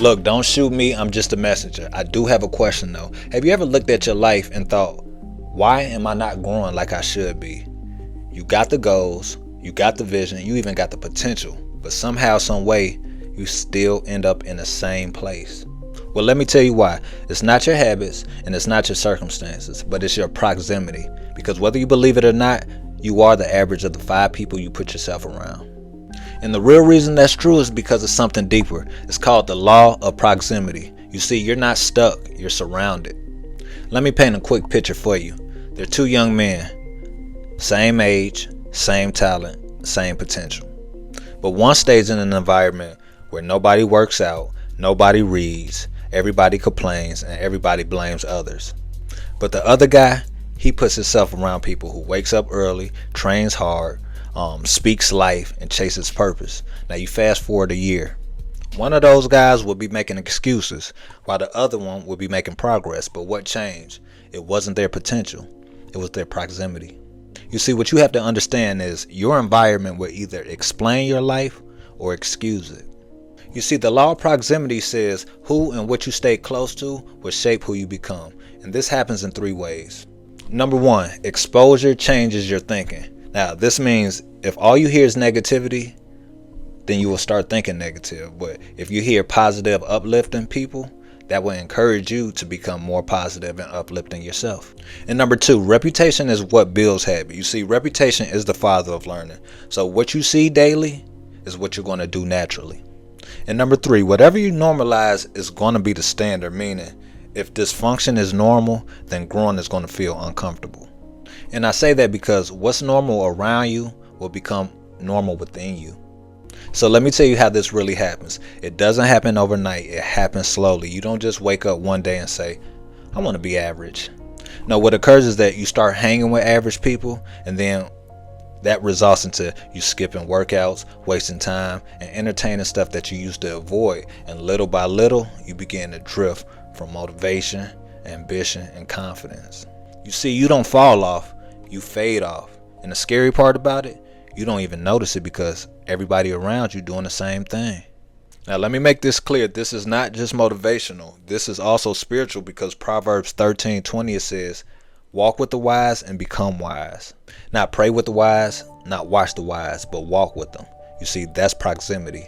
Look, don't shoot me. I'm just a messenger. I do have a question though. Have you ever looked at your life and thought, why am I not growing like I should be? You got the goals, you got the vision, you even got the potential, but somehow, some way, you still end up in the same place. Well, let me tell you why. It's not your habits and it's not your circumstances, but it's your proximity. Because whether you believe it or not, you are the average of the 5 people you put yourself around. And the real reason that's true is because of something deeper. It's called the law of proximity. You see, you're not stuck, you're surrounded. Let me paint a quick picture for you. They're 2 young men, same age, same talent, same potential. But one stays in an environment where nobody works out, nobody reads, everybody complains, and everybody blames others. But the other guy, he puts himself around people who wakes up early, trains hard, speaks life, and chases purpose. Now you fast forward a year. One of those guys will be making excuses, while the other one will be making progress. But what changed? It wasn't their potential, it was their proximity. You see, what you have to understand is your environment will either explain your life or excuse it. You see, the law of proximity says who and what you stay close to will shape who you become. And this happens in 3 ways. Number 1, exposure changes your thinking. Now, this means if all you hear is negativity, then you will start thinking negative. But if you hear positive, uplifting people, that will encourage you to become more positive and uplifting yourself. And number 2, reputation is what builds habit. You see, reputation is the father of learning. So what you see daily is what you're going to do naturally. And number 3, whatever you normalize is going to be the standard, meaning if dysfunction is normal, then growing is going to feel uncomfortable. And I say that because what's normal around you will become normal within you. So let me tell you how this really happens. It doesn't happen overnight. It happens slowly. You don't just wake up one day and say, I want to be average. No, what occurs is that you start hanging with average people, and then that results into you skipping workouts, wasting time, and entertaining stuff that you used to avoid. And little by little, you begin to drift from motivation, ambition, and confidence. You see, you don't fall off, you fade off. And the scary part about it, you don't even notice it because everybody around you doing the same thing. Now let me make this clear. This is not just motivational. This is also spiritual, because Proverbs 13:20 says, walk with the wise and become wise. Not pray with the wise, not watch the wise, but walk with them. You see, that's proximity.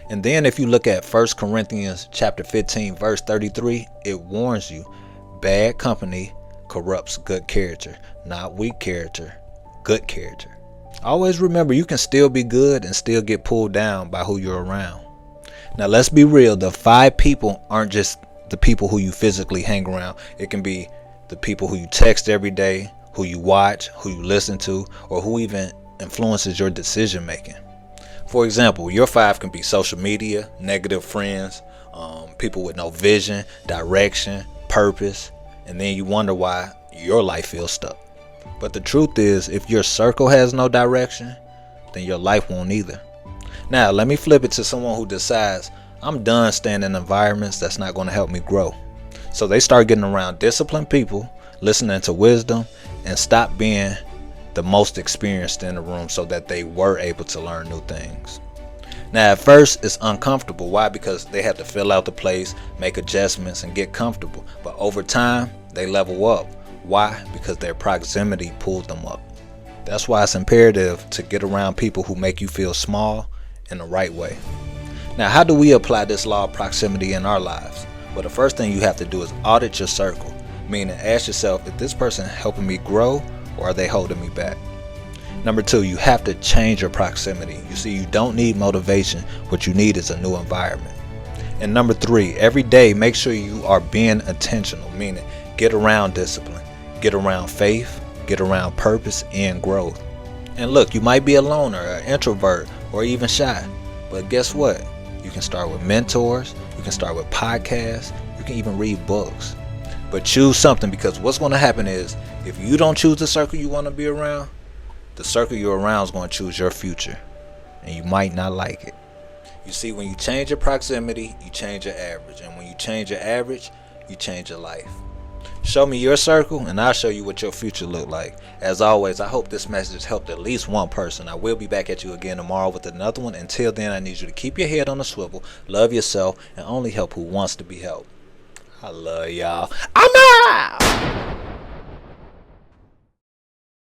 And then if you look at 1 Corinthians chapter 15 verse 33, it warns you, bad company corrupts good character. Not weak character, good character. Always remember, you can still be good and still get pulled down by who you're around. Now let's be real, the 5 people aren't just the people who you physically hang around. It can be the people who you text every day, who you watch, who you listen to, or who even influences your decision making. For example, your 5 can be social media, negative friends, people with no vision, direction, purpose, and then you wonder why your life feels stuck. But the truth is, if your circle has no direction, then your life won't either. Now, let me flip it to someone who decides, I'm done staying in environments that's not going to help me grow. So they start getting around disciplined people, listening to wisdom, and stop being the most experienced in the room so that they were able to learn new things. Now, at first, it's uncomfortable. Why? Because they have to fill out the place, make adjustments, and get comfortable. But over time, they level up. Why? Because their proximity pulled them up. That's why it's imperative to get around people who make you feel small in the right way. Now, how do we apply this law of proximity in our lives? Well, the first thing you have to do is audit your circle. Meaning, ask yourself, is this person helping me grow or are they holding me back? Number 2, you have to change your proximity. You see, you don't need motivation. What you need is a new environment. And number 3, every day, make sure you are being intentional. Meaning, get around discipline, get around faith, get around purpose and growth. And look, you might be a loner, an introvert, or even shy. But guess what? You can start with mentors. You can start with podcasts. You can even read books. But choose something, because what's going to happen is if you don't choose the circle you want to be around, the circle you're around is going to choose your future. And you might not like it. You see, when you change your proximity, you change your average. And when you change your average, you change your life. Show me your circle, and I'll show you what your future look like. As always, I hope this message helped at least one person. I will be back at you again tomorrow with another one. Until then, I need you to keep your head on the swivel, love yourself, and only help who wants to be helped. I love y'all. I'm out.